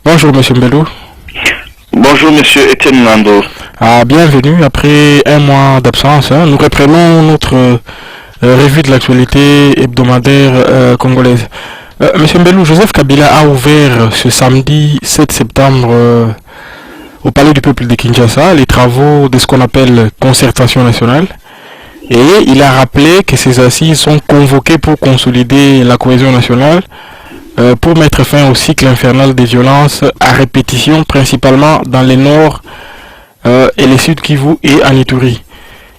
Bonjour Monsieur Mbelou. Bonjour Monsieur Etienne Nando. Bienvenue. Après un mois d'absence, nous reprenons notre revue de l'actualité hebdomadaire congolaise. Monsieur Mbelou, Joseph Kabila a ouvert ce samedi 7 septembre au Palais du Peuple de Kinshasa les travaux de ce qu'on appelle concertation nationale. Et il a rappelé que ces assises sont convoquées pour consolider la cohésion nationale, pour mettre fin au cycle infernal des violences à répétition, principalement dans les nord et les sud Kivu et en Ituri,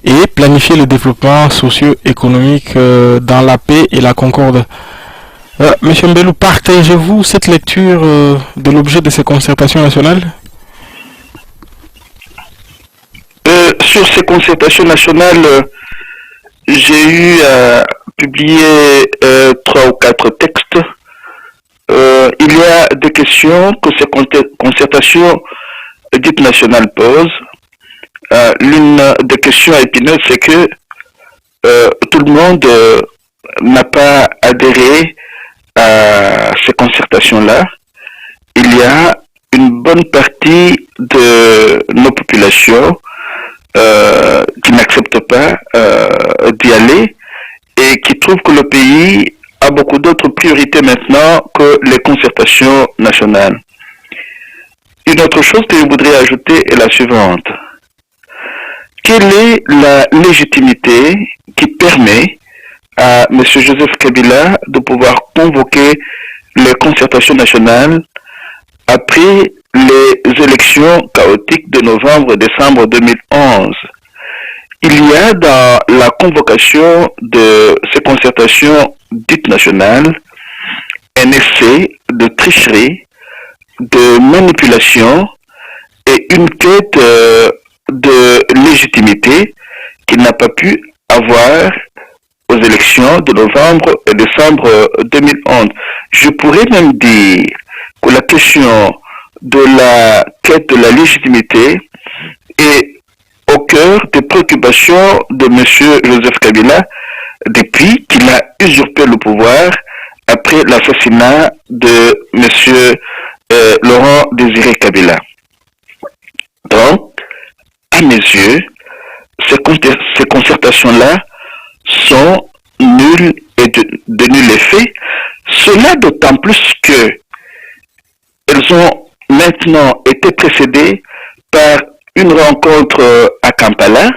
et planifier le développement socio-économique dans la paix et la concorde. Monsieur Mbelou, partagez-vous cette lecture de l'objet de ces concertations nationales? Sur ces concertations nationales, j'ai eu à publier 3 ou 4 textes. Il y a des questions que ces concertations dites nationales posent. L'une des questions épineuses, c'est que tout le monde n'a pas adhéré à ces concertations-là. Il y a une bonne partie de nos populations qui n'acceptent pas d'y aller et qui trouvent que le pays a beaucoup d'autres priorités maintenant que les concertations nationales. Une autre chose que je voudrais ajouter est la suivante. Quelle est la légitimité qui permet à M. Joseph Kabila de pouvoir convoquer les concertations nationales après les élections chaotiques de novembre-décembre 2011? Il y a dans la convocation de ces concertations dites nationales un essai de tricherie, de manipulation et une quête de légitimité qu'il n'a pas pu avoir aux élections de novembre et décembre 2011. Je pourrais même dire que la question de la quête de la légitimité est au cœur des préoccupations de M. Joseph Kabila depuis qu'il a usurpé le pouvoir après l'assassinat de M. Laurent Désiré Kabila. Donc, à mes yeux, ces concertations-là sont nulles et de nul effet. Cela d'autant plus que elles ont maintenant été précédées par une rencontre à Kampala,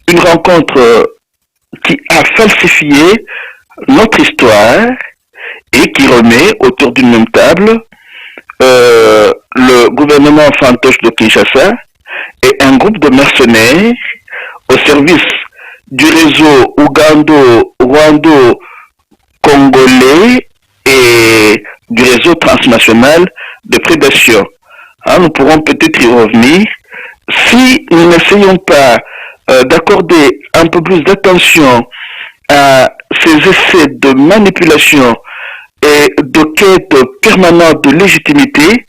une rencontre qui a falsifié notre histoire et qui remet autour d'une même table le gouvernement fantoche de Kinshasa et un groupe de mercenaires au service du réseau ougando-rwando-congolais et du réseau transnational de prédation. Nous pourrons peut-être y revenir si nous n'essayons pas d'accorder un peu plus d'attention à ces essais de manipulation et de quête permanente de légitimité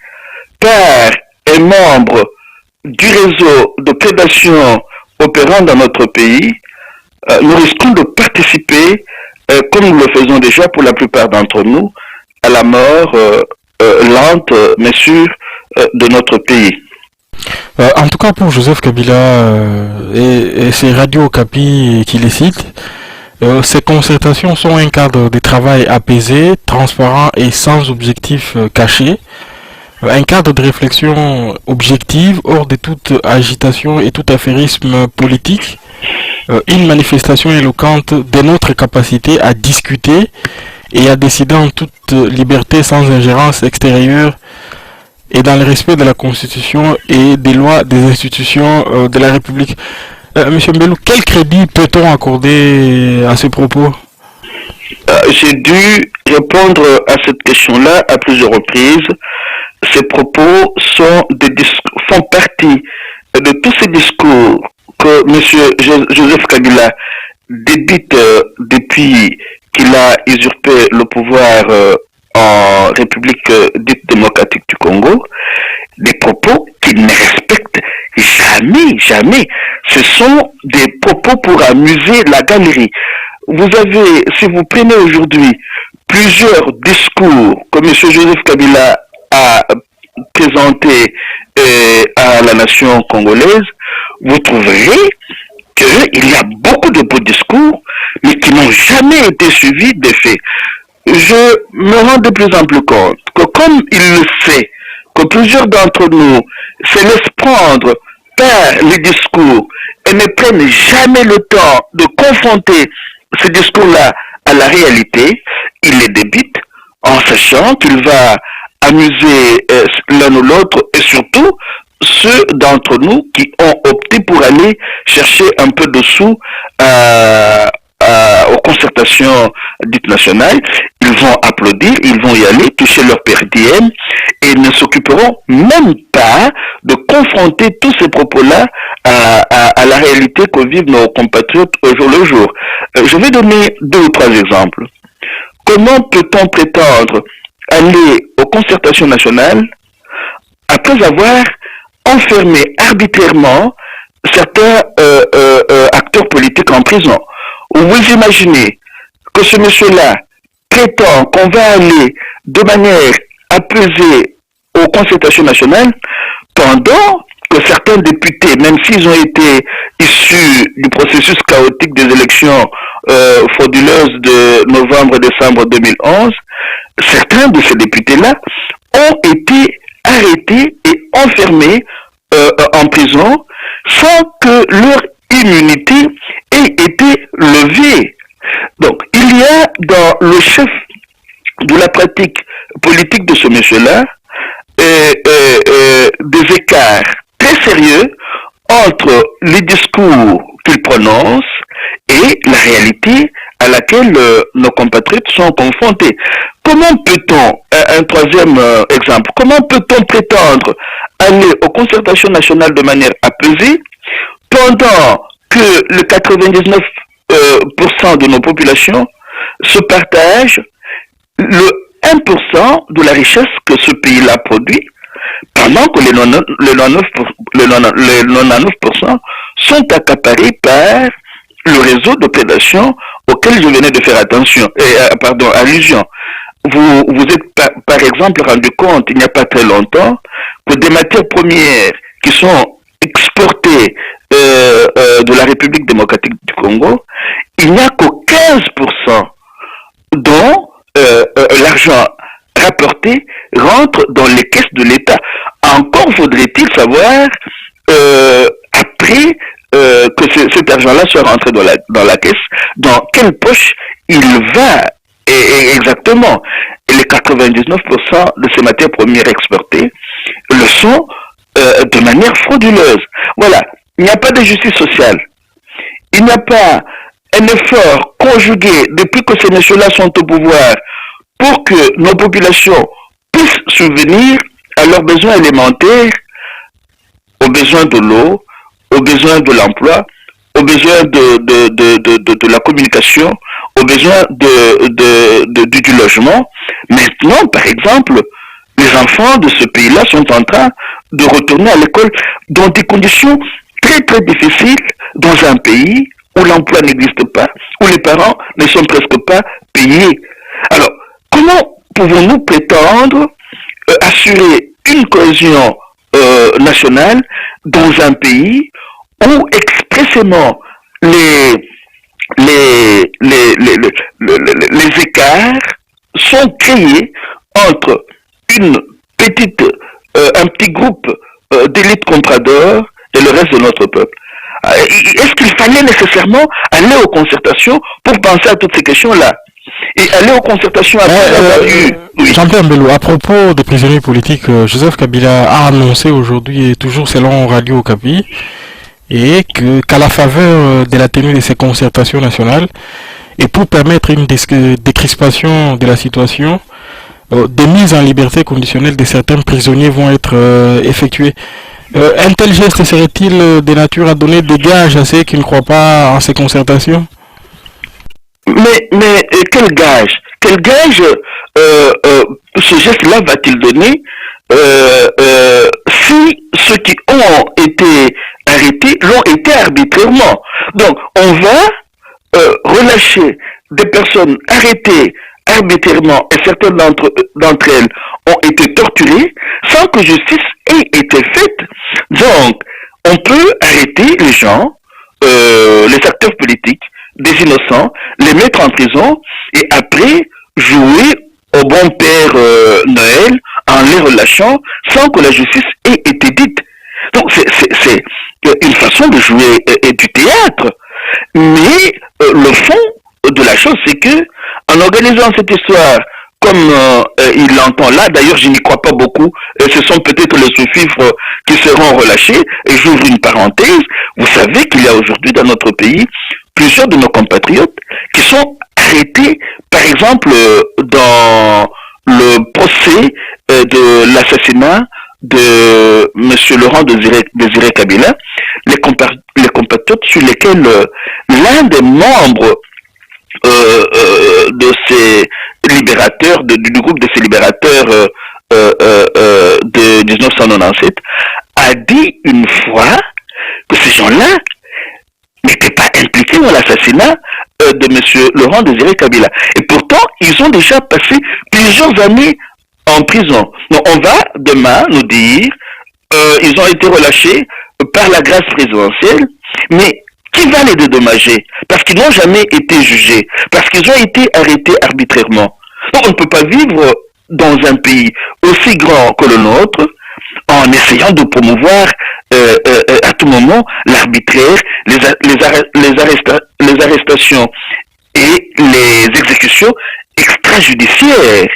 par un membre du réseau de prédation opérant dans notre pays. Nous risquons de participer, comme nous le faisons déjà pour la plupart d'entre nous, à la mort lente mais sûre de notre pays. En tout cas pour Joseph Kabila et ses radios Okapi qui les citent, ces concertations sont un cadre de travail apaisé, transparent et sans objectif caché, un cadre de réflexion objective hors de toute agitation et tout affairisme politique, une manifestation éloquente de notre capacité à discuter et à décider en toute liberté sans ingérence extérieure et dans le respect de la Constitution et des lois des institutions de la République. Monsieur Mbelou, quel crédit peut-on accorder à ce propos? J'ai dû répondre à cette question-là à plusieurs reprises. Ces propos font partie de tous ces discours que M. Joseph Kabila débite depuis qu'il a usurpé le pouvoir en République dite démocratique du Congo, des propos qu'il ne respecte jamais. Ce sont des propos pour amuser la galerie. Vous avez, si vous prenez aujourd'hui plusieurs discours que M. Joseph Kabila a présentés à la nation congolaise, vous trouverez qu'il y a beaucoup de beaux discours, mais qui n'ont jamais été suivis des faits. Je me rends de plus en plus compte que comme il le sait, que plusieurs d'entre nous se laissent prendre par les discours et ne prennent jamais le temps de confronter ces discours-là à la réalité, il les débite en sachant qu'il va amuser l'un ou l'autre et surtout ceux d'entre nous qui ont opté pour aller chercher un peu de sous aux concertations dites nationales. Ils vont applaudir, ils vont y aller, toucher leur PRTM et ne s'occuperont même pas de confronter tous ces propos-là à la réalité que vivent nos compatriotes au jour le jour. Je vais donner 2 ou 3 exemples. Comment peut-on prétendre aller aux concertations nationales après avoir enfermé arbitrairement certains acteurs politiques en prison? Vous imaginez que ce monsieur-là prétend qu'on va aller de manière apaisée aux concertations nationales pendant que certains députés, même s'ils ont été issus du processus chaotique des élections frauduleuses de novembre-décembre 2011, certains de ces députés-là ont été arrêtés et enfermés en prison sans que leur immunité ait été levée. Donc, il y a dans le chef de la pratique politique de ce monsieur-là des écarts très sérieux entre les discours qu'il prononce et la réalité à laquelle nos compatriotes sont confrontés. Comment peut-on, un troisième exemple, comment peut-on prétendre aller aux concertations nationales de manière apaisée pendant que le 99% de nos populations se partagent le 1% de la richesse que ce pays-là produit, pendant que les 99% sont accaparés par le réseau de prédation auquel je venais de faire allusion. Vous êtes par exemple rendu compte, il n'y a pas très longtemps, que des matières premières qui sont exportées de la République démocratique du Congo, il n'y a que 15% dont l'argent rapporté rentre dans les caisses de l'État. Encore faudrait-il savoir, après que cet argent-là soit rentré dans la caisse, dans quelle poche il va exactement. Et les 99% de ces matières premières exportées le sont de manière frauduleuse. Voilà, il n'y a pas de justice sociale. Il n'y a pas un effort conjugué depuis que ces messieurs-là sont au pouvoir pour que nos populations puissent subvenir à leurs besoins élémentaires, aux besoins de l'eau, aux besoins de l'emploi, aux besoins de la communication, aux besoins du logement. Maintenant, par exemple, les enfants de ce pays-là sont en train de retourner à l'école dans des conditions très très difficiles, dans un pays où l'emploi n'existe pas, où les parents ne sont presque pas payés. Alors, comment pouvons-nous prétendre assurer une cohésion nationale dans un pays où expressément les écarts sont créés entre un petit groupe d'élite compradeurs et le reste de notre peuple? Est-ce qu'il fallait nécessairement aller aux concertations pour penser à toutes ces questions-là? Et aller aux concertations après avoir eu... Oui. Jean-Pierre Mbelou, à propos des prisonniers politiques, Joseph Kabila a annoncé aujourd'hui, et toujours selon Radio Okapi, et qu'à la faveur de la tenue de ces concertations nationales, et pour permettre une décrispation de la situation, des mises en liberté conditionnelle de certains prisonniers vont être effectuées. Un tel geste serait-il de nature à donner des gages à ceux qui ne croient pas en ces concertations? Mais quel gage? Quel gage ce geste-là va-t-il donner si ceux qui ont été arrêtés l'ont été arbitrairement? Donc, on va relâcher des personnes arrêtées arbitrairement, et certaines d'entre elles ont été torturés sans que justice ait été faite. Donc, on peut arrêter les gens, les acteurs politiques, des innocents, les mettre en prison et après jouer au bon père Noël en les relâchant sans que la justice ait été dite. Donc c'est une façon de jouer du théâtre. Mais le fond de la chose, c'est que en organisant cette histoire comme il l'entend là, d'ailleurs je n'y crois pas beaucoup, ce sont peut-être les sous-fifres qui seront relâchés, et j'ouvre une parenthèse, vous savez qu'il y a aujourd'hui dans notre pays plusieurs de nos compatriotes qui sont arrêtés, par exemple dans le procès de l'assassinat de M. Laurent Désiré Kabila, les compatriotes sur lesquels l'un des membres de ces libérateurs, du groupe de ces libérateurs de 1997, a dit une fois que ces gens-là n'étaient pas impliqués dans l'assassinat de M. Laurent Désiré Kabila. Et pourtant, ils ont déjà passé plusieurs années en prison. Donc, on va demain nous dire ils ont été relâchés par la grâce présidentielle, mais qui va les dédommager? Parce qu'ils n'ont jamais été jugés, parce qu'ils ont été arrêtés arbitrairement. Donc on ne peut pas vivre dans un pays aussi grand que le nôtre en essayant de promouvoir à tout moment l'arbitraire, les arrestations et les exécutions extrajudiciaires.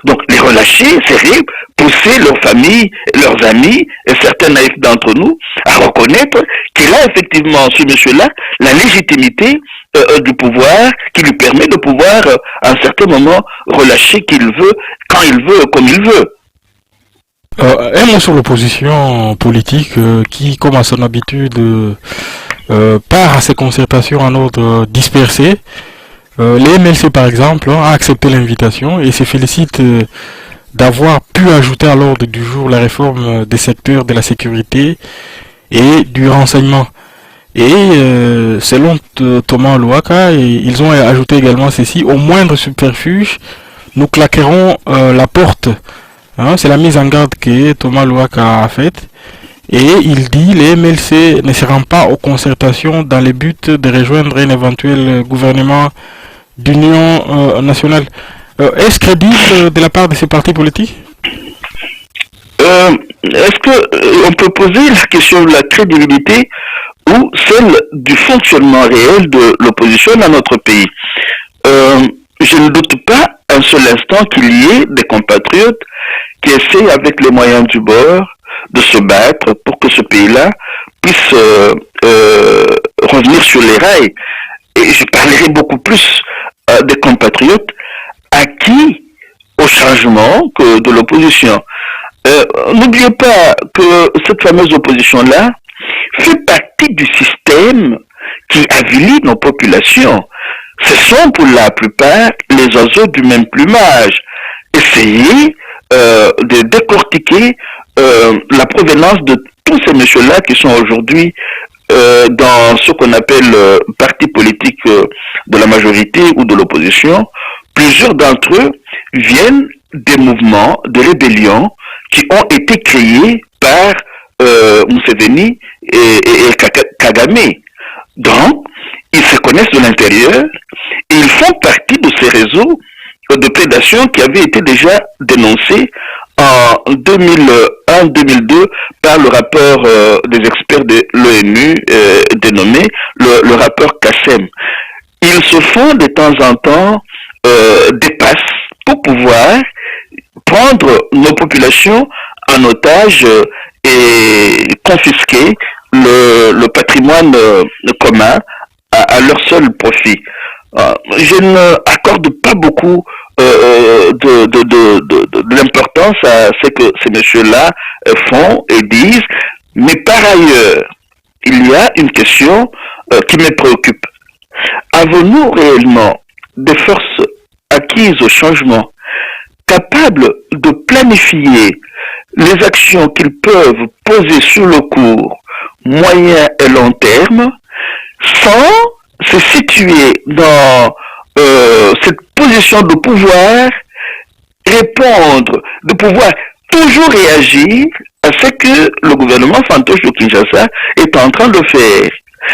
Donc les relâchés seraient pousser leurs familles, leurs amis et certains naïfs d'entre nous à reconnaître qu'il a effectivement, ce monsieur-là, la légitimité du pouvoir qui lui permet de pouvoir à un certain moment relâcher qu'il veut, quand il veut, comme il veut. Un mot sur l'opposition politique qui, comme à son habitude, part à ces concertations en ordre dispersé. Les MLC, par exemple, a accepté l'invitation et se félicite d'avoir pu ajouter à l'ordre du jour la réforme des secteurs de la sécurité et du renseignement. Et selon Thomas Louaka, ils ont ajouté également ceci: au moindre subterfuge, nous claquerons la porte. Hein, c'est la mise en garde que Thomas Louaka a faite. Et il dit les MLC ne se rendent pas aux concertations dans le but de rejoindre un éventuel gouvernement d'union nationale. Est-ce crédible de la part de ces partis politiques? Est-ce que on peut poser la question de la crédibilité ou celle du fonctionnement réel de l'opposition dans notre pays? Je ne doute pas un seul instant qu'il y ait des compatriotes qui essaient avec les moyens du bord de se battre pour que ce pays-là puisse revenir sur les rails. Et je parlerai beaucoup plus des compatriotes acquis au changement que de l'opposition. N'oubliez pas que cette fameuse opposition-là fait partie du système qui avilit nos populations. Ce sont pour la plupart les oiseaux du même plumage. Essayez de décortiquer la provenance de tous ces messieurs-là qui sont aujourd'hui dans ce qu'on appelle parti politique de la majorité ou de l'opposition. Plusieurs d'entre eux viennent des mouvements de rébellion qui ont été créés par Museveni et Kagame. Donc, ils se connaissent de l'intérieur et ils font partie de ces réseaux de prédation qui avaient été déjà dénoncés en 2001-2002 par le rapport des experts de l'ONU dénommé le rapport CASEM. Ils se font de temps en temps des passes pour pouvoir prendre nos populations en otage et confisquer le patrimoine commun à leur seul profit. Je n'accorde pas beaucoup de l'importance à ce que ces messieurs-là font et disent, mais par ailleurs, il y a une question qui me préoccupe. Avons-nous réellement des forces acquises au changement, capables de planifier les actions qu'ils peuvent poser sur le court, moyen et long terme, sans se situer dans cette position de pouvoir répondre, de pouvoir toujours réagir à ce que le gouvernement fantoche de Kinshasa est en train de faire?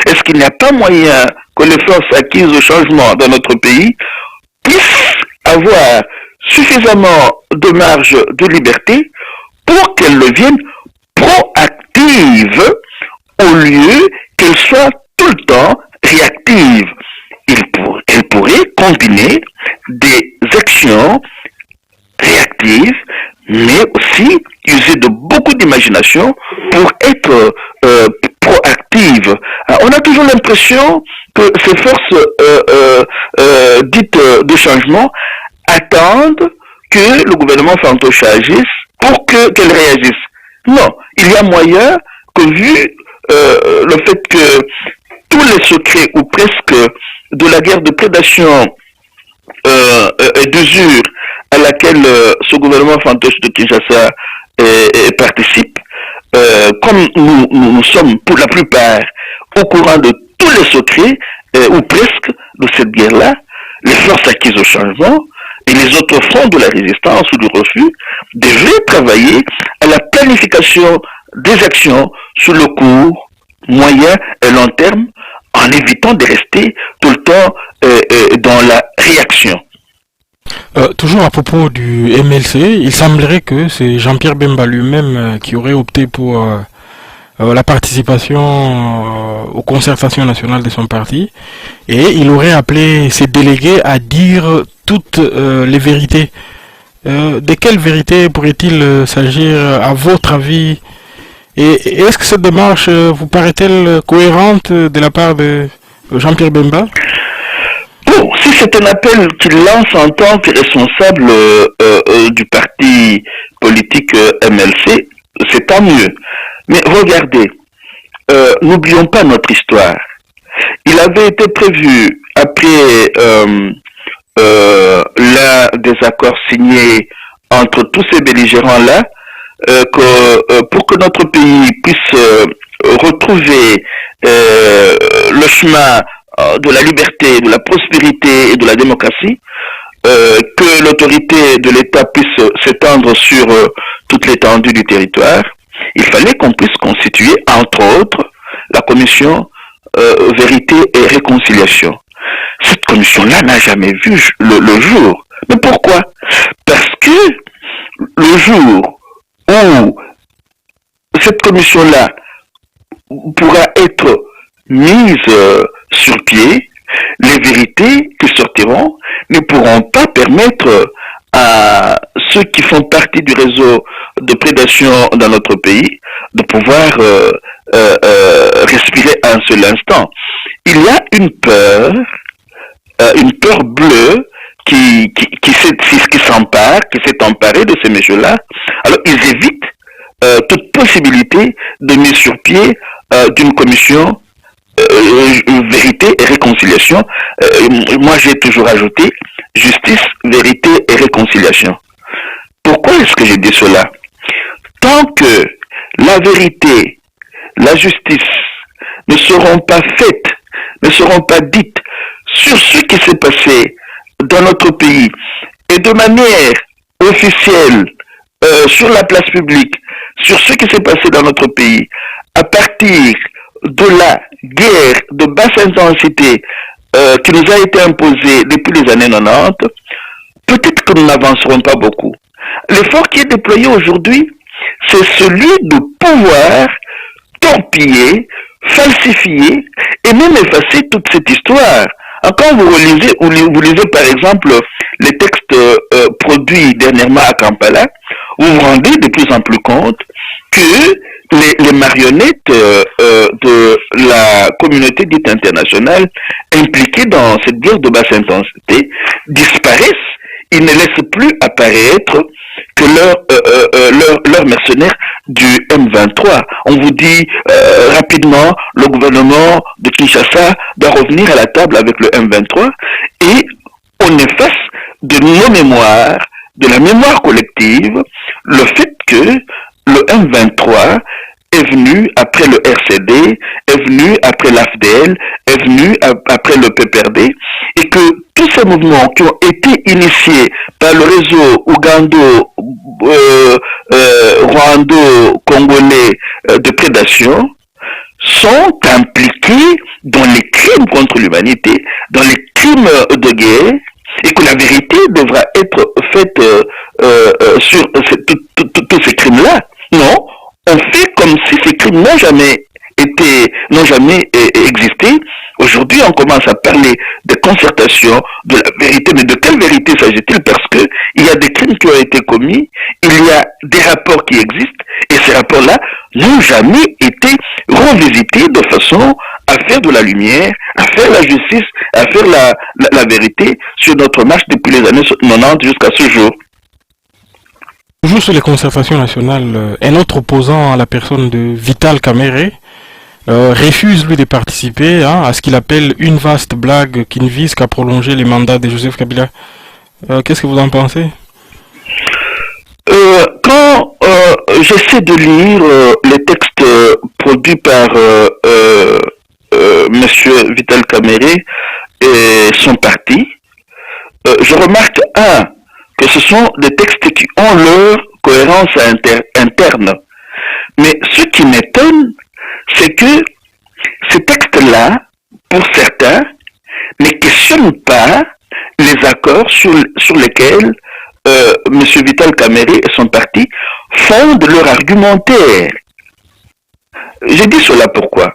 Est-ce qu'il n'y a pas moyen que les forces acquises au changement dans notre pays puissent avoir suffisamment de marge de liberté pour qu'elles deviennent proactives au lieu qu'elles soient tout le temps réactives? Elles pourraient combiner des actions réactives, mais aussi user de beaucoup d'imagination pour être proactive. On a toujours l'impression que ces forces dites de changement attendent que le gouvernement fantoche agisse pour qu'elles réagissent. Non, il y a moyen que vu le fait que tous les secrets ou presque de la guerre de prédation et d'usure à laquelle ce gouvernement fantoche de Kinshasa participe, comme nous sommes pour la plupart au courant de tous les secrets, ou presque, de cette guerre-là, les forces acquises au changement et les autres fronts de la résistance ou du refus devaient travailler à la planification des actions sur le court, moyen et long terme, en évitant de rester tout le temps dans la réaction. Toujours à propos du MLC, il semblerait que c'est Jean-Pierre Bemba lui-même qui aurait opté pour la participation aux concertations nationales de son parti, et il aurait appelé ses délégués à dire toutes les vérités. De quelle vérité pourrait-il s'agir à votre avis, et est-ce que cette démarche vous paraît-elle cohérente de la part de Jean-Pierre Bemba? Bon, si c'est un appel qu'il lance en tant que responsable du parti politique MLC, c'est tant mieux. Mais regardez, n'oublions pas notre histoire. Il avait été prévu, après l'un des accords signés entre tous ces belligérants-là, que pour que notre pays puisse retrouver le chemin de la liberté, de la prospérité et de la démocratie, que l'autorité de l'État puisse s'étendre sur toute l'étendue du territoire, il fallait qu'on puisse constituer, entre autres, la commission Vérité et Réconciliation. Cette commission-là n'a jamais vu le jour. Mais pourquoi? Parce que le jour où cette commission-là pourra être mise sur pied, les vérités qui sortiront ne pourront pas permettre à ceux qui font partie du réseau de prédation dans notre pays de pouvoir respirer un seul instant. Il y a une peur bleue qui s'empare, qui s'est emparée de ces messieurs-là. Alors ils évitent toute possibilité de mise sur pied d'une commission vérité et réconciliation. Moi j'ai toujours ajouté justice, vérité et réconciliation. Pourquoi est-ce que j'ai dit cela? Tant que la vérité, la justice ne seront pas faites, ne seront pas dites sur ce qui s'est passé dans notre pays et de manière officielle sur la place publique, sur ce qui s'est passé dans notre pays, à partir de la guerre de basse intensité qui nous a été imposée depuis les années 90, peut-être que nous n'avancerons pas beaucoup. L'effort qui est déployé aujourd'hui, c'est celui de pouvoir torpiller, falsifier et même effacer toute cette histoire. Quand vous lisez par exemple les textes produits dernièrement à Kampala, vous vous rendez de plus en plus compte que les marionnettes de la communauté dite internationale impliquées dans cette guerre de basse intensité disparaissent. Ils ne laissent plus apparaître que leurs mercenaires du M23. On vous dit rapidement, le gouvernement de Kinshasa doit revenir à la table avec le M23 et on efface de nos mémoires, de la mémoire collective, le fait que le M23 est venu après le RCD, est venu après l'AFDL, est venu après le PPRD, et que tous ces mouvements qui ont été initiés par le réseau ougando-rwando-congolais de prédation sont impliqués dans les crimes contre l'humanité, dans les crimes de guerre, et que la vérité devra être faite sur tous ces crimes-là. Non, on fait comme si ces crimes n'ont jamais existé. Aujourd'hui, on commence à parler de concertation, de la vérité. Mais de quelle vérité s'agit-il? Parce que il y a des crimes qui ont été commis, il y a des rapports qui existent, et ces rapports-là n'ont jamais été revisités de façon à faire de la lumière, à faire la justice, à faire la vérité sur notre marche depuis les années 90 jusqu'à ce jour. Toujours sur les concertations nationales, un autre opposant à la personne de Vital Kamerhe refuse lui de participer à ce qu'il appelle une vaste blague qui ne vise qu'à prolonger les mandats de Joseph Kabila. Qu'est-ce que vous en pensez? Quand j'essaie de lire les textes produits par Monsieur Vital Kamerhe et son parti, je remarque que ce sont des textes qui ont leur cohérence interne. Mais ce qui m'étonne, c'est que ces textes-là, pour certains, ne questionnent pas les accords sur lesquels M. Vital Kamerhe et son parti fondent leur argumentaire. J'ai dit cela pourquoi?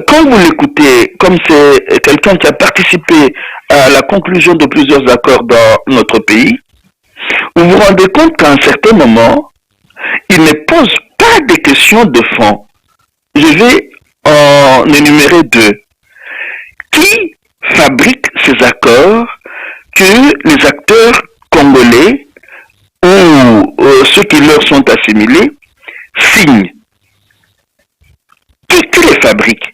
Quand vous l'écoutez, comme c'est quelqu'un qui a participé à la conclusion de plusieurs accords dans notre pays, vous vous rendez compte qu'à un certain moment, il ne pose pas des questions de fond. Je vais en énumérer deux. Qui fabrique ces accords que les acteurs congolais ou ceux qui leur sont assimilés signent? Qui les fabrique?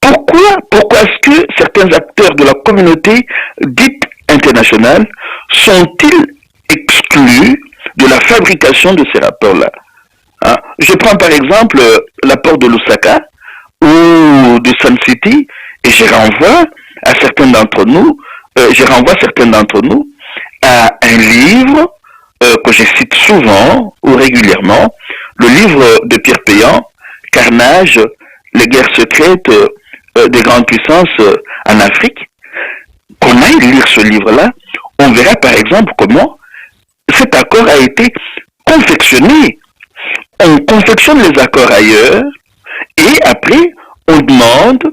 Pourquoi est-ce que certains acteurs de la communauté dite internationale sont-ils exclus de la fabrication de ces rapports-là? Je prends par exemple l'apport de Lusaka ou de Sun City et je renvoie certains d'entre nous à un livre que je cite souvent ou régulièrement, le livre de Pierre Péan, Carnage, les guerres secrètes des grandes puissances en Afrique. Qu'on aille lire ce livre-là, on verra par exemple comment cet accord a été confectionné. On confectionne les accords ailleurs et après on demande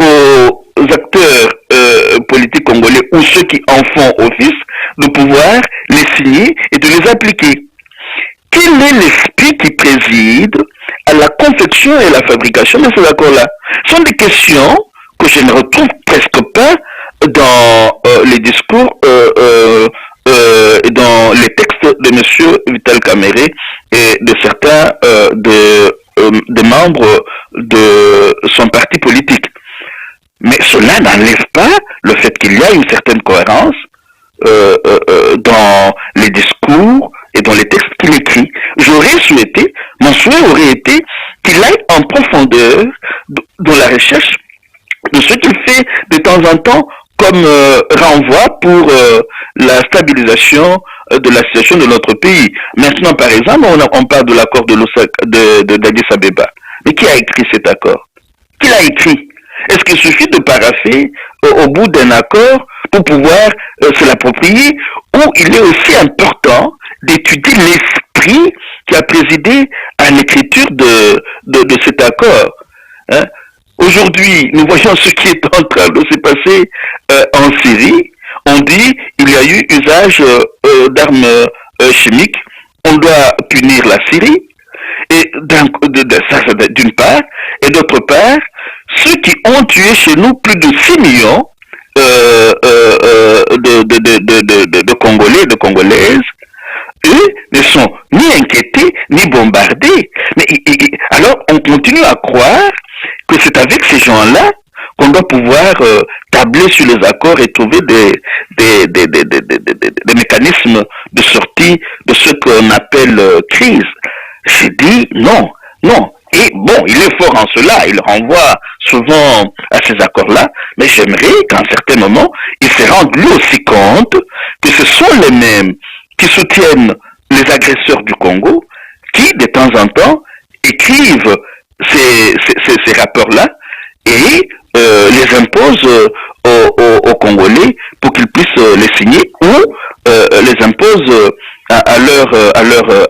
aux acteurs politiques congolais ou ceux qui en font office de pouvoir les signer et de les appliquer. Quel est l'esprit qui préside à la confection et à la fabrication de ces accords-là? Ce sont des questions que je ne retrouve presque pas dans les discours dans les textes de M. Vital Kamerhe et de certains des membres de son parti politique. Mais cela n'enlève pas le fait qu'il y a une certaine cohérence dans les discours et dans les textes qu'il écrit. Mon souhait aurait été qu'il aille en profondeur dans la recherche de ce qu'il fait de temps en temps comme renvoi pour la stabilisation de la situation de notre pays. Maintenant, par exemple, on parle de l'accord d'Addis Abeba. Mais qui a écrit cet accord? Qui l'a écrit? Est-ce qu'il suffit de parapher au bout d'un accord pour pouvoir se l'approprier, ou il est aussi important d'étudier l'esprit qui a présidé à l'écriture de cet accord? Aujourd'hui, nous voyons ce qui est en train de se passer en Syrie. On dit qu'il y a eu usage d'armes chimiques. On doit punir la Syrie. Et d'une part, et d'autre part, ceux qui ont tué chez nous plus de 6 millions de Congolais et de Congolaises, eux ne sont ni inquiétés ni bombardés. Mais alors on continue à croire que c'est avec ces gens-là qu'on doit pouvoir tabler sur les accords et trouver des mécanismes de sortie de ce qu'on appelle crise. J'ai dit non. Et bon, il est fort en cela, il renvoie souvent à ces accords-là, mais j'aimerais qu'à un certain moment, il se rende lui aussi compte que ce sont les mêmes qui soutiennent les agresseurs du Congo, qui de temps en temps écrivent ces rapports-là et les imposent aux Congolais pour qu'ils puissent les signer ou les imposent à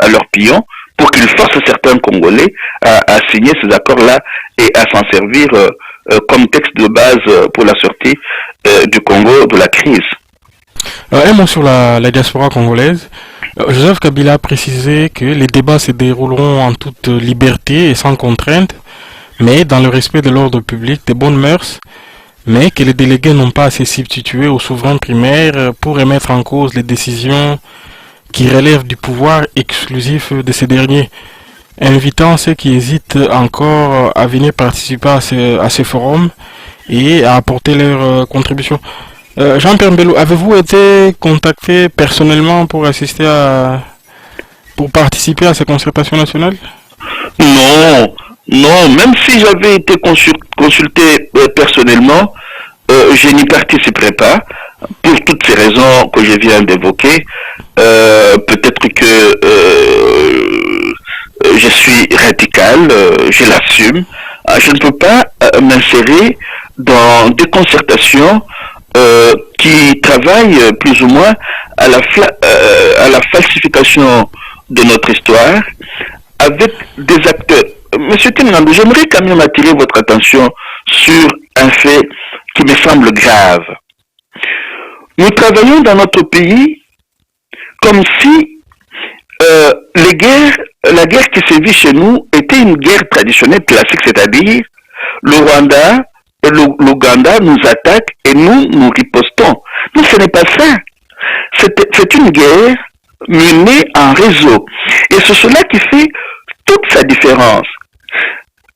leurs pions pour qu'ils forcent certains Congolais à signer ces accords-là et à s'en servir comme texte de base pour la sortie du Congo de la crise. Un mot sur la diaspora congolaise. Joseph Kabila a précisé que les débats se dérouleront en toute liberté et sans contrainte, mais dans le respect de l'ordre public, des bonnes mœurs, mais que les délégués n'ont pas à se substituer aux souverains primaires pour remettre en cause les décisions qui relèvent du pouvoir exclusif de ces derniers, invitant ceux qui hésitent encore à venir participer à ce forum et à apporter leur contribution. Jean-Pierre Mbelou, avez-vous été contacté personnellement pour pour participer à ces concertations nationales? Non, non, même si j'avais été consulté personnellement, je n'y participerai pas pour toutes ces raisons que je viens d'évoquer. Peut-être que je suis radical, je l'assume. Je ne peux pas m'insérer dans des concertations qui travaillent plus ou moins à la falsification de notre histoire avec des acteurs. Monsieur Timnando, j'aimerais quand même attirer votre attention sur un fait qui me semble grave. Nous travaillons dans notre pays comme si la guerre qui sévit chez nous était une guerre traditionnelle classique, c'est-à-dire le Rwanda et l'Ouganda nous attaquent et nous ripostons. Non, ce n'est pas ça. C'est une guerre menée en réseau. Et c'est cela qui fait toute sa différence.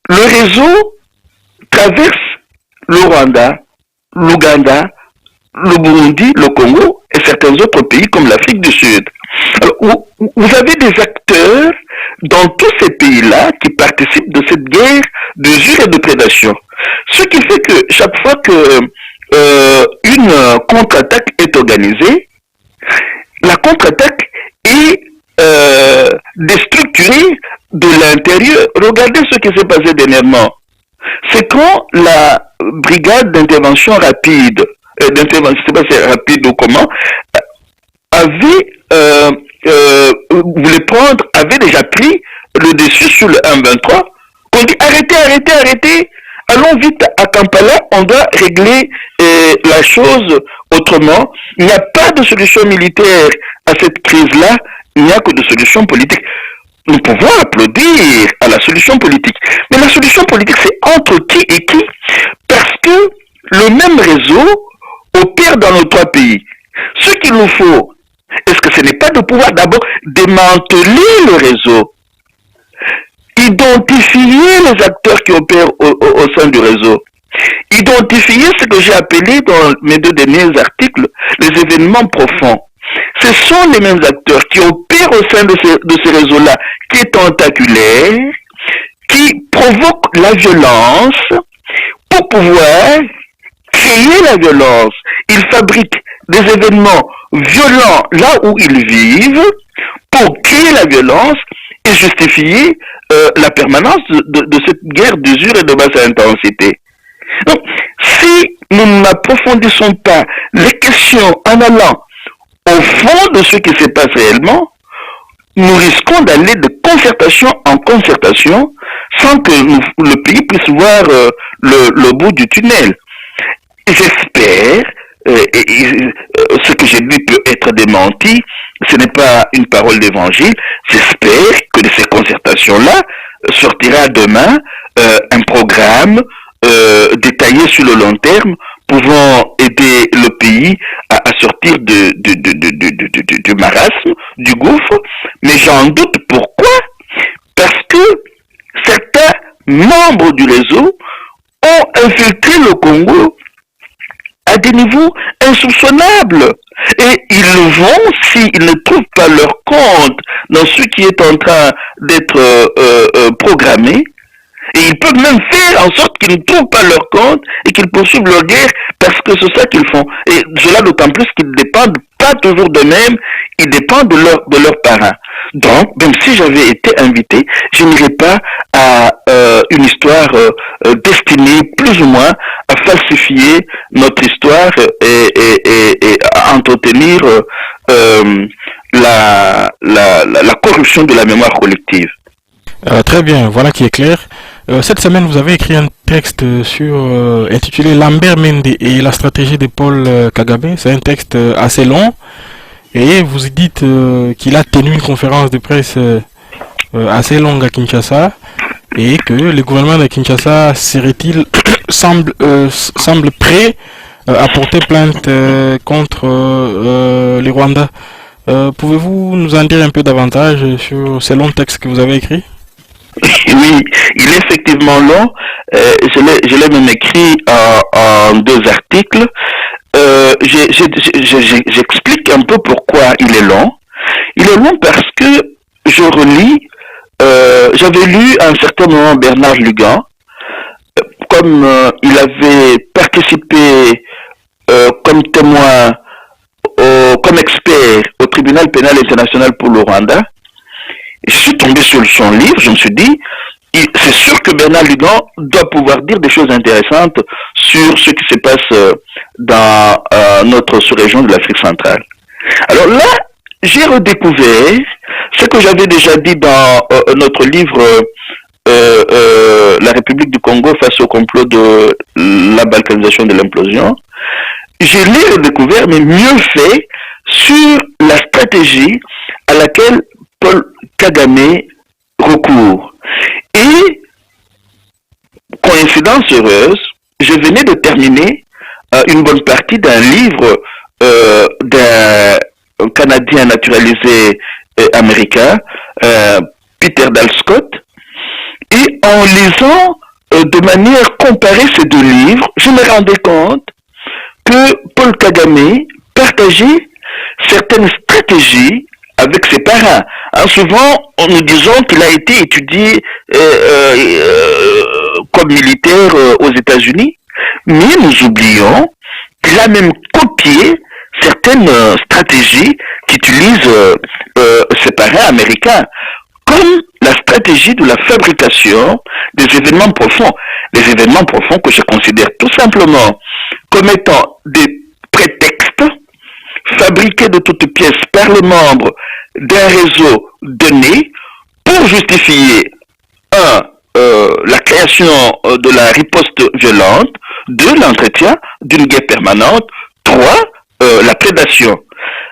Le réseau traverse le Rwanda, l'Ouganda, le Burundi, le Congo et certains autres pays comme l'Afrique du Sud. Alors, vous avez des acteurs dans tous ces pays-là qui participent de cette guerre d'usure et de prédation. Ce qui fait que chaque fois que une contre-attaque est organisée, la contre-attaque est déstructurée de l'intérieur. Regardez ce qui s'est passé dernièrement. C'est quand la brigade d'intervention rapide, je ne sais pas si c'est rapide ou comment, avait déjà pris le dessus sur le 1-23. On dit arrêtez, allons vite à Kampala, on doit régler la chose autrement. Il n'y a pas de solution militaire à cette crise-là, il n'y a que de solution politique. Nous pouvons applaudir à la solution politique. Mais la solution politique, c'est entre qui et qui? Parce que le même réseau opère dans nos trois pays. Ce qu'il nous faut, est-ce que ce n'est pas de pouvoir d'abord démanteler le réseau, identifier les acteurs qui opèrent au sein du réseau, identifier ce que j'ai appelé dans mes deux derniers articles les événements profonds. Ce sont les mêmes acteurs qui opèrent au sein de ces réseaux-là, qui est tentaculaire, qui provoquent la violence pour pouvoir créer la violence. Ils fabriquent des événements violents là où ils vivent pour créer la violence et justifier la permanence de cette guerre d'usure et de basse intensité. Donc, si nous n'approfondissons pas les questions en allant au fond de ce qui se passe réellement, nous risquons d'aller de concertation en concertation sans que le pays puisse voir le bout du tunnel. J'espère, ce que j'ai dit peut être démenti, ce n'est pas une parole d'évangile, j'espère que de ces concertations-là sortira demain un programme détaillé sur le long terme pouvant aider le pays à sortir du marasme, du gouffre, mais j'en doute pourquoi, parce que certains membres du réseau ont infiltré le Congo à des niveaux insoupçonnables. Et ils le vont s'ils ne trouvent pas leur compte dans ce qui est en train d'être programmé, Et ils peuvent même faire en sorte qu'ils ne trouvent pas leur compte et qu'ils poursuivent leur guerre parce que c'est ça qu'ils font. Et cela d'autant plus qu'ils dépendent pas toujours d'eux-mêmes, ils dépendent de leurs parents. Donc, même si j'avais été invité, je n'irais pas à une histoire destinée plus ou moins à falsifier notre histoire et à entretenir la corruption de la mémoire collective. Très bien, voilà qui est clair. Cette semaine, vous avez écrit un texte intitulé Lambert Mende et la stratégie de Paul Kagame. C'est un texte assez long et vous dites qu'il a tenu une conférence de presse assez longue à Kinshasa et que le gouvernement de Kinshasa serait-il semble prêt à porter plainte contre les Rwandais. Pouvez-vous nous en dire un peu davantage sur ces longs textes que vous avez écrits? Oui, il est effectivement long. Je l'ai même écrit en deux articles. J'explique un peu pourquoi il est long. Il est long parce que je relis. J'avais lu à un certain moment Bernard Lugan, comme il avait participé comme témoin, comme expert au tribunal pénal international pour le Rwanda. Je suis tombé sur son livre, je me suis dit, c'est sûr que Bernard Lugan doit pouvoir dire des choses intéressantes sur ce qui se passe dans notre sous-région de l'Afrique centrale. Alors là, j'ai redécouvert ce que j'avais déjà dit dans notre livre La République du Congo face au complot de la balkanisation de l'implosion. Je l'ai redécouvert, mais mieux fait, sur la stratégie à laquelle Paul Kagame recourt. Et, coïncidence heureuse, je venais de terminer une bonne partie d'un livre d'un Canadien naturalisé américain, Peter Dalscott. Et en lisant de manière comparée ces deux livres, je me rendais compte que Paul Kagame partageait certaines stratégies avec ses parents. Souvent, nous disons qu'il a été étudié comme militaire aux États-Unis, mais nous oublions qu'il a même copié certaines stratégies qu'utilisent ses parents américains, comme la stratégie de la fabrication des événements profonds. Les événements profonds que je considère tout simplement comme étant des prétextes fabriqués de toutes pièces par les membres d'un réseau donné pour justifier la création de la riposte violente, 2, l'entretien d'une guerre permanente, 3, la prédation.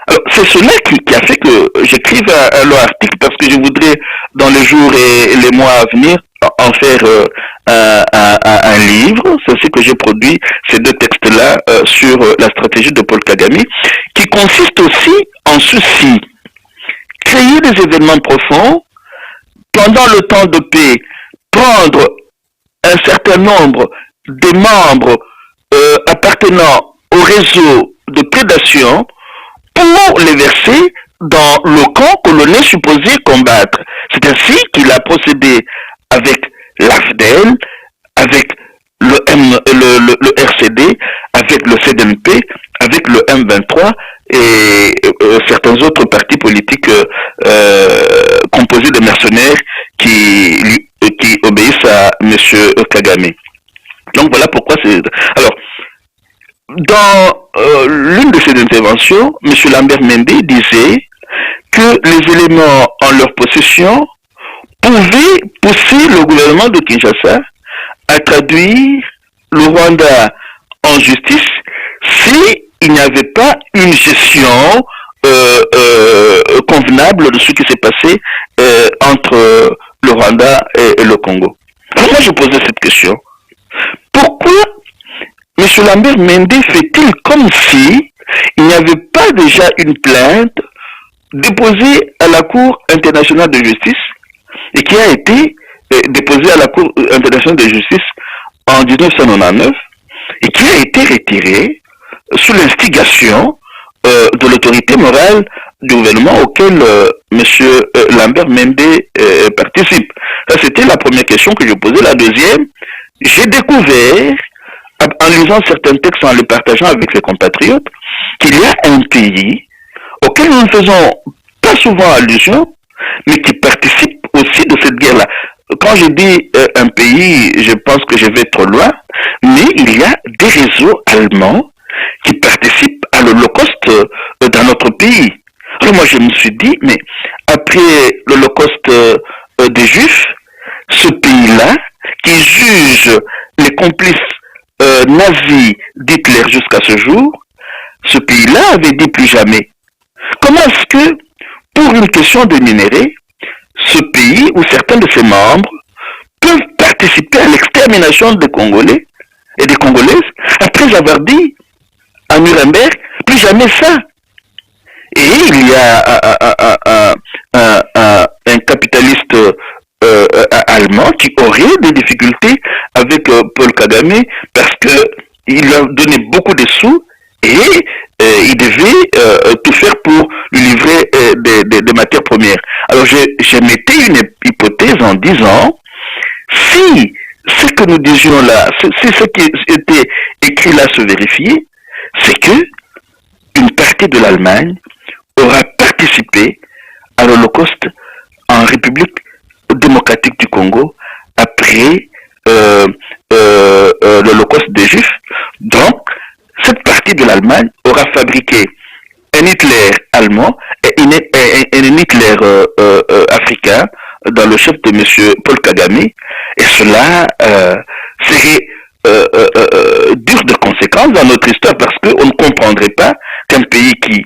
Alors, c'est cela qui a fait que j'écrive un long article parce que je voudrais, dans les jours et les mois à venir, en faire un livre. C'est ce que j'ai produit, ces deux textes-là, sur la stratégie de Paul Kagame, qui consiste aussi en ceci: créer des événements profonds, pendant le temps de paix, prendre un certain nombre des membres appartenant au réseau de prédation pour les verser dans le camp que l'on est supposé combattre. C'est ainsi qu'il a procédé avec l'AFDEL, avec le RCD, avec le CDNP, avec le M23 et certains autres partis politiques composés de mercenaires qui obéissent à M. Kagame. Donc voilà pourquoi c'est... Alors, dans l'une de ses interventions, M. Lambert Mende disait que les éléments en leur possession pouvaient pousser le gouvernement de Kinshasa à traduire le Rwanda en justice si il n'y avait pas une gestion convenable de ce qui s'est passé entre le Rwanda et le Congo. Alors moi je posais cette question. Pourquoi M. Lambert Mende fait-il comme si il n'y avait pas déjà une plainte déposée à la Cour internationale de justice et qui a été déposée à la Cour internationale de justice en 1999 et qui a été retirée sous l'instigation de l'autorité morale du gouvernement auquel M. Lambert Mende participe. Ça, c'était C'était la première question que je posais. La deuxième, j'ai découvert, en lisant certains textes, en les partageant avec les compatriotes, qu'il y a un pays auquel nous ne faisons pas souvent allusion, mais qui participe aussi de cette guerre-là. Quand je dis un pays, je pense que je vais trop loin, mais il y a des réseaux allemands qui participent à l'Holocauste dans notre pays. Alors moi je me suis dit, mais après l'Holocauste des Juifs, ce pays-là, qui juge les complices nazis d'Hitler jusqu'à ce jour, ce pays-là avait dit plus jamais. Comment est-ce que, pour une question de minerais, ce pays ou certains de ses membres peuvent participer à l'extermination des Congolais et des Congolaises après avoir dit à Nuremberg, plus jamais ça. Et il y a un capitaliste allemand qui aurait des difficultés avec Paul Kagame parce qu'il a donné beaucoup de sous et il devait tout faire pour lui livrer des matières premières. Alors j'émettais une hypothèse en disant, si ce que nous disions là, si ce qui était écrit là se vérifiait, c'est que une partie de l'Allemagne aura participé à l'Holocauste en République démocratique du Congo après l'Holocauste des Juifs. Donc, cette partie de l'Allemagne aura fabriqué un Hitler allemand et un Hitler africain dans le chef de M. Paul Kagame. Et cela serait dur de conséquences dans notre histoire parce qu'on ne comprendrait pas qu'un pays qui,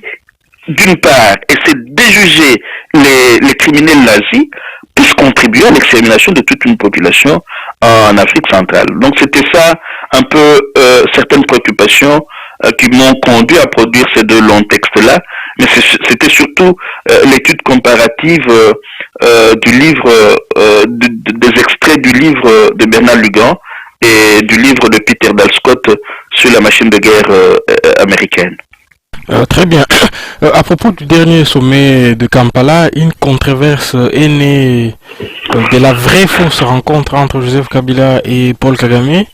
d'une part, essaie de déjuger les criminels nazis puisse contribuer à l'extermination de toute une population en Afrique centrale. Donc c'était ça un peu certaines préoccupations qui m'ont conduit à produire ces deux longs textes-là, mais c'était surtout l'étude comparative du livre, des extraits du livre de Bernard Lugan et du livre de Peter Dalscott sur la machine de guerre américaine. Très bien. À propos du dernier sommet de Kampala, une controverse est née de la vraie fausse rencontre entre Joseph Kabila et Paul Kagame.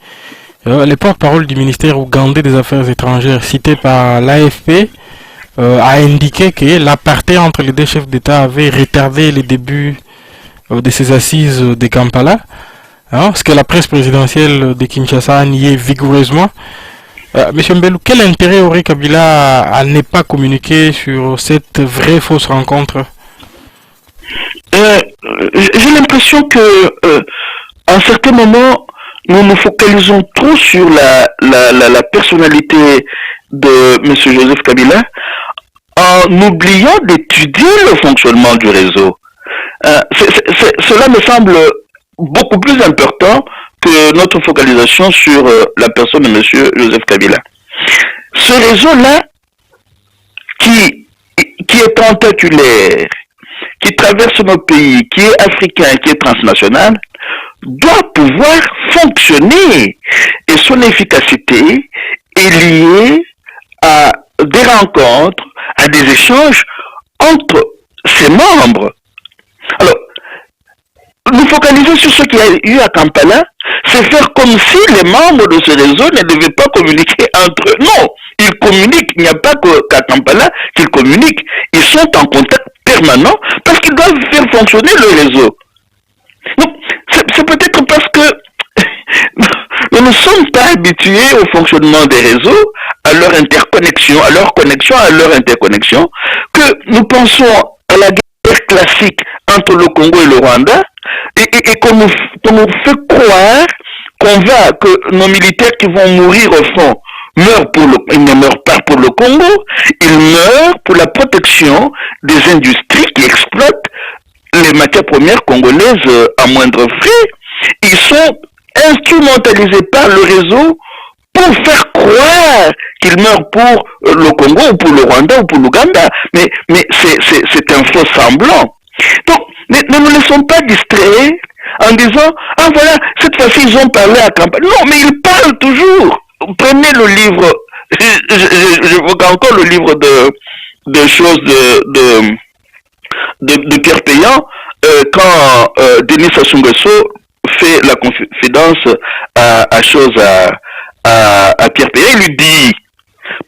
Le porte-parole du ministère ougandais des Affaires étrangères, cité par l'AFP, a indiqué que l'apartheid entre les deux chefs d'État avait retardé les débuts de ces assises de Kampala, ce que la presse présidentielle de Kinshasa a nié vigoureusement. Monsieur Mbelou, quel intérêt aurait Kabila à ne pas communiquer sur cette vraie fausse rencontre? J'ai l'impression que à un certain moment, nous nous focalisons trop sur la personnalité de M. Joseph Kabila en oubliant d'étudier le fonctionnement du réseau. Cela me semble beaucoup plus important que notre focalisation sur la personne de M. Joseph Kabila. Ce réseau-là, qui est tentaculaire, qui traverse nos pays, qui est africain, qui est transnational, doit pouvoir fonctionner. Et son efficacité est liée à des rencontres, à des échanges entre ses membres. Alors, nous focaliser sur ce qu'il y a eu à Kampala, c'est faire comme si les membres de ce réseau ne devaient pas communiquer entre eux. Non, ils communiquent. Il n'y a pas qu'à Kampala qu'ils communiquent. Ils sont en contact permanent parce qu'ils doivent faire fonctionner le réseau. Donc, c'est peut-être parce que nous ne sommes pas habitués au fonctionnement des réseaux, à leur interconnexion, à leur connexion, à leur interconnexion, que nous pensons à la guerre classique entre le Congo et le Rwanda, et qu'on nous fait croire que nos militaires qui vont mourir au fond ils ne meurent pas pour le Congo, ils meurent pour la protection des industries qui exploitent les matières premières congolaises à moindre frais. Ils sont instrumentalisés par le réseau pour faire croire qu'ils meurent pour le Congo ou pour le Rwanda ou pour l'Ouganda. Mais c'est un faux semblant. Donc, ne nous laissons pas distraire en disant, ah voilà, cette fois-ci ils ont parlé à Kampala. Non, mais ils parlent toujours. Prenez le livre, j'évoque encore le livre de choses de Pierre Payan, quand Denis Sassou Nguesso fait la confidence à Pierre Péan, il lui dit,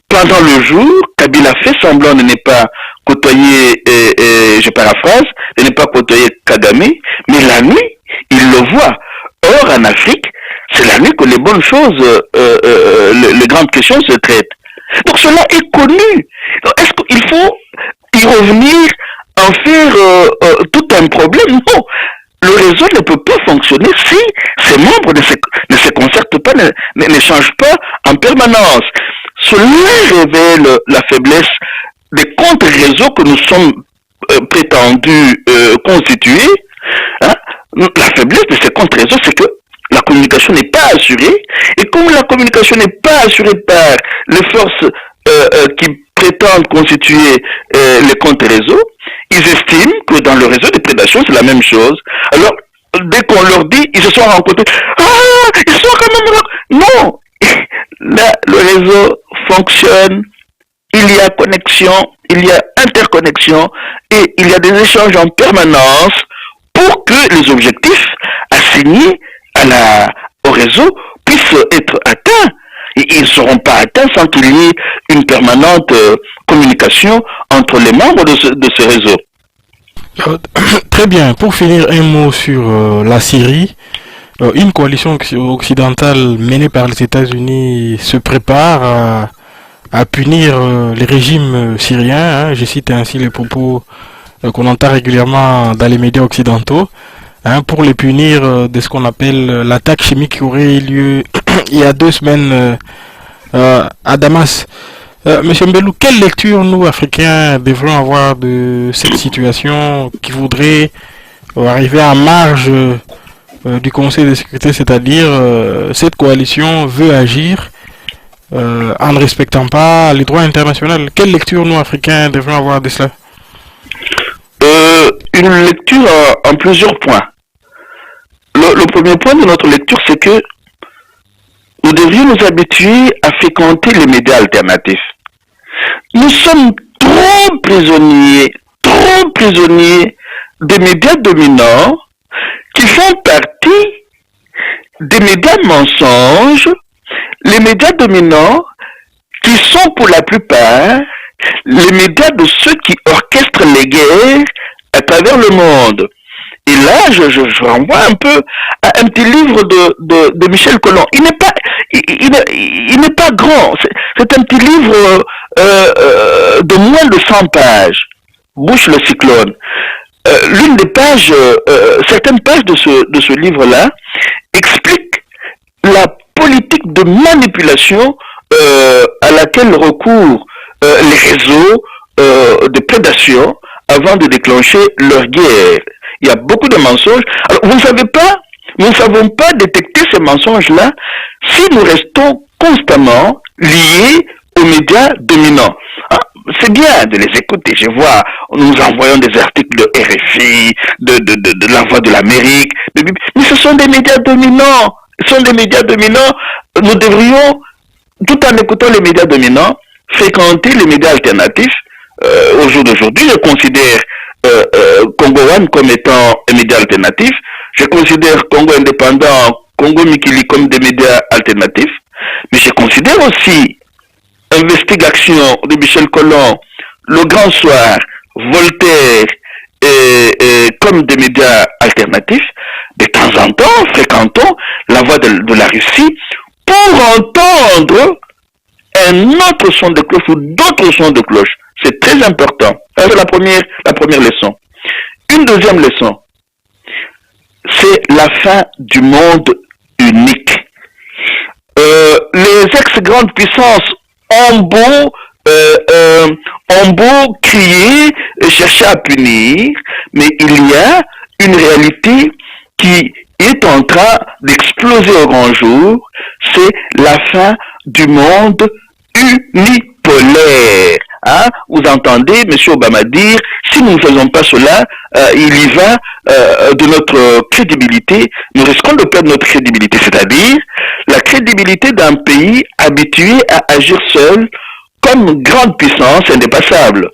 pendant le jour, Kabila fait semblant de ne pas côtoyer, je paraphrase, de ne pas côtoyer Kagame, mais la nuit, il le voit. Or, en Afrique, c'est la nuit que les bonnes choses, les grandes questions se traitent. Donc cela est connu. Est-ce qu'il faut y revenir, en faire tout un problème? Non. Le réseau ne peut pas fonctionner si ses membres ne se concertent pas, ne changent pas en permanence. Cela révèle la faiblesse des contre-réseaux que nous sommes prétendus constituer. Hein? La faiblesse de ces contre-réseaux, c'est que la communication n'est pas assurée, et comme la communication n'est pas assurée par les forces qui prétendent constituer les contre-réseaux, ils estiment que dans le réseau de prédation, c'est la même chose. Alors, dès qu'on leur dit, ils se sont rencontrés. Ah, ils sont quand même... Non. Là, le réseau fonctionne, il y a connexion, il y a interconnexion, et il y a des échanges en permanence pour que les objectifs assignés au réseau puissent être atteints. Et ils ne seront pas atteints sans qu'il y ait une permanente communication entre les membres de ce réseau. Très bien. Pour finir, un mot sur la Syrie. Une coalition occidentale menée par les États-Unis se prépare à punir les régimes syriens. Hein. Je cite ainsi les propos qu'on entend régulièrement dans les médias occidentaux. Hein, pour les punir de ce qu'on appelle l'attaque chimique qui aurait eu lieu il y a 2 semaines à Damas. Monsieur Mbelou, quelle lecture nous, Africains, devrons avoir de cette situation qui voudrait arriver en marge du Conseil de sécurité, c'est-à-dire cette coalition veut agir en ne respectant pas les droits internationaux. Quelle lecture nous, Africains, devrons avoir de cela? Une lecture en plusieurs points. Le premier point de notre lecture, c'est que nous devrions nous habituer à fréquenter les médias alternatifs. Nous sommes trop prisonniers des médias dominants qui font partie des médias mensonges, les médias dominants qui sont pour la plupart les médias de ceux qui orchestrent les guerres à travers le monde. Et là, je renvoie un peu à un petit livre de Michel Collomb. Il n'est pas grand. C'est un petit livre de moins de 100 pages. Bush le cyclone. L'une des pages, certaines pages de ce livre-là expliquent la politique de manipulation à laquelle recourent les réseaux de prédation avant de déclencher leur guerre. Il y a beaucoup de mensonges. Alors, nous ne savons pas détecter ces mensonges-là si nous restons constamment liés aux médias dominants. Hein? C'est bien de les écouter. Je vois, nous envoyons des articles de RFI, de la Voix de l'Amérique, mais ce sont des médias dominants. Ce sont des médias dominants. Nous devrions, tout en écoutant les médias dominants, fréquenter les médias alternatifs. Au jour d'aujourd'hui, je considère Congo One comme étant un média alternatif. Je considère Congo Indépendant, Congo Mikili comme des médias alternatifs. Mais je considère aussi Investigation de Michel Collomb, Le Grand Soir, Voltaire comme des médias alternatifs. De temps en temps, fréquentons la voix de la Russie pour entendre un autre son de cloche ou d'autres sons de cloche. C'est très important. C'est la première leçon. Une deuxième leçon, c'est la fin du monde unique. Les ex-grandes puissances ont beau crier, chercher à punir, mais il y a une réalité qui est en train d'exploser au grand jour, c'est la fin du monde unipolaire. Hein? Vous entendez M. Obama dire, si nous ne faisons pas cela, il y va de notre crédibilité, nous risquons de perdre notre crédibilité, c'est-à-dire la crédibilité d'un pays habitué à agir seul comme grande puissance indépassable.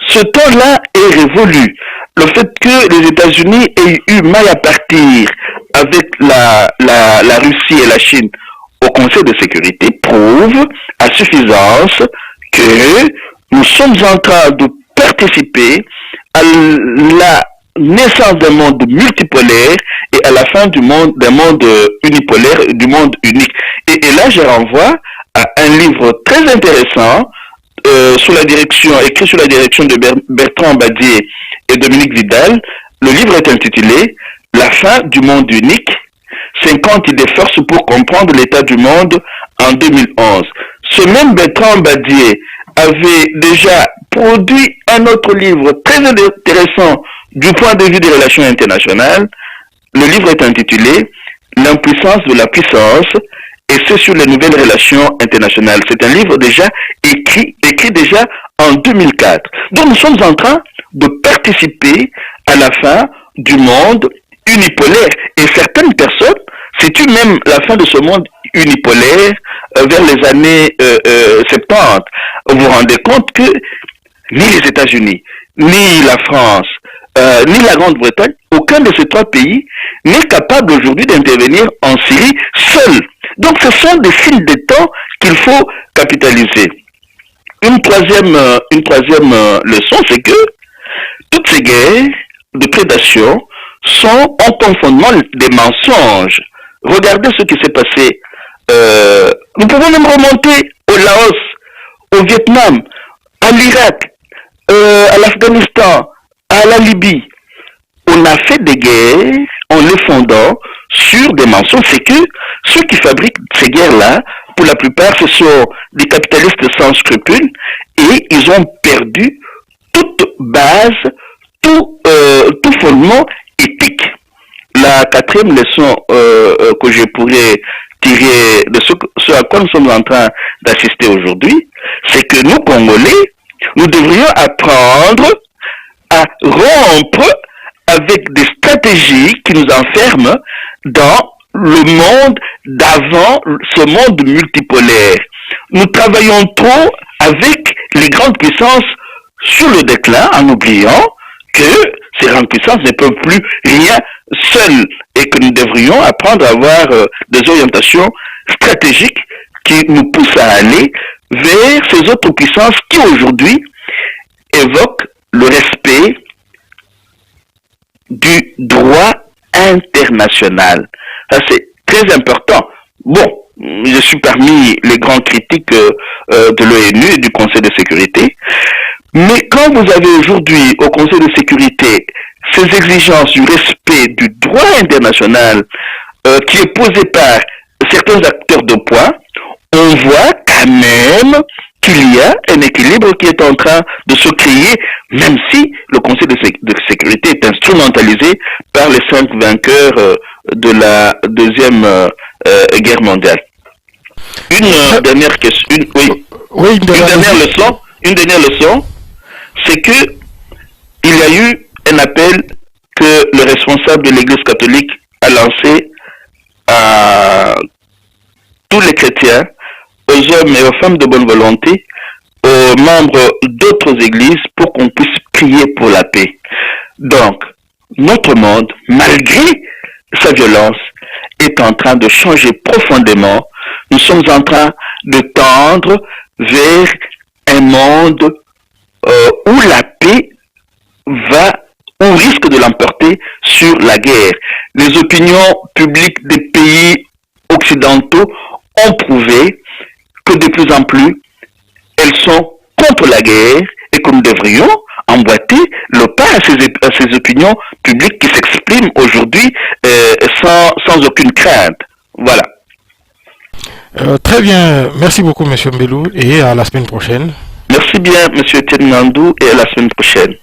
Ce temps-là est révolu. le fait que les États-Unis aient eu mal à partir avec la Russie et la Chine au Conseil de sécurité prouve à suffisance que nous sommes en train de participer à la naissance d'un monde multipolaire et à la fin d'un monde unipolaire, du monde unique. Et là, je renvoie à un livre très intéressant écrit sous la direction de Bertrand Badier et Dominique Vidal. Le livre est intitulé La fin du monde unique, 50 idées forces pour comprendre l'état du monde en 2011. Ce même Bertrand Badier avait déjà produit un autre livre très intéressant du point de vue des relations internationales. Le livre est intitulé L'impuissance de la puissance, et c'est sur les nouvelles relations internationales. C'est un livre déjà écrit déjà en 2004. Donc nous sommes en train de participer à la fin du monde unipolaire. Et certaines personnes situent même la fin de ce monde unipolaire vers les années 70. Vous vous rendez compte que ni les États-Unis, ni la France, ni la Grande-Bretagne, aucun de ces trois pays n'est capable aujourd'hui d'intervenir en Syrie seul. Donc ce sont des signes de temps qu'il faut capitaliser. Une troisième leçon, c'est que toutes ces guerres de prédation sont en confondement des mensonges. Regardez ce qui s'est passé. Nous pouvons même remonter au Laos, au Vietnam, à l'Irak, à l'Afghanistan, à la Libye. On a fait des guerres en les fondant sur des mensonges. C'est que ceux qui fabriquent ces guerres-là, pour la plupart, ce sont des capitalistes sans scrupules et ils ont perdu toute base, tout fondement éthique. La quatrième leçon que je pourrais tirer de ce à quoi nous sommes en train d'assister aujourd'hui, c'est que nous, Congolais, nous devrions apprendre à rompre avec des stratégies qui nous enferment dans le monde d'avant, ce monde multipolaire. Nous travaillons trop avec les grandes puissances sur le déclin en oubliant que ces grandes puissances ne peuvent plus rien seules et que nous devrions apprendre à avoir des orientations stratégiques qui nous poussent à aller vers ces autres puissances qui aujourd'hui évoquent le respect du droit international. Ça, c'est très important. Bon, je suis parmi les grands critiques de l'ONU et du Conseil de sécurité, mais quand vous avez aujourd'hui au Conseil de sécurité ces exigences du respect du droit international qui est posé par certains acteurs de poids, on voit quand même qu'il y a un équilibre qui est en train de se créer, même si le Conseil de sécurité est instrumentalisé par les 5 vainqueurs de la Deuxième Guerre mondiale. Une dernière question, une dernière leçon, c'est que il y a eu un appel que le responsable de l'Église catholique a lancé à tous les chrétiens, aux hommes et aux femmes de bonne volonté, aux membres d'autres églises pour qu'on puisse prier pour la paix. Donc, notre monde, malgré sa violence, est en train de changer profondément. Nous sommes en train de tendre vers un monde où la paix on risque de l'emporter sur la guerre. Les opinions publiques des pays occidentaux ont prouvé que de plus en plus, elles sont contre la guerre et que nous devrions emboîter le pas à ces opinions publiques qui s'expriment aujourd'hui sans aucune crainte. Voilà. Très bien. Merci beaucoup, M. Mbelou, et à la semaine prochaine. Merci bien, M. Tienandou, et à la semaine prochaine.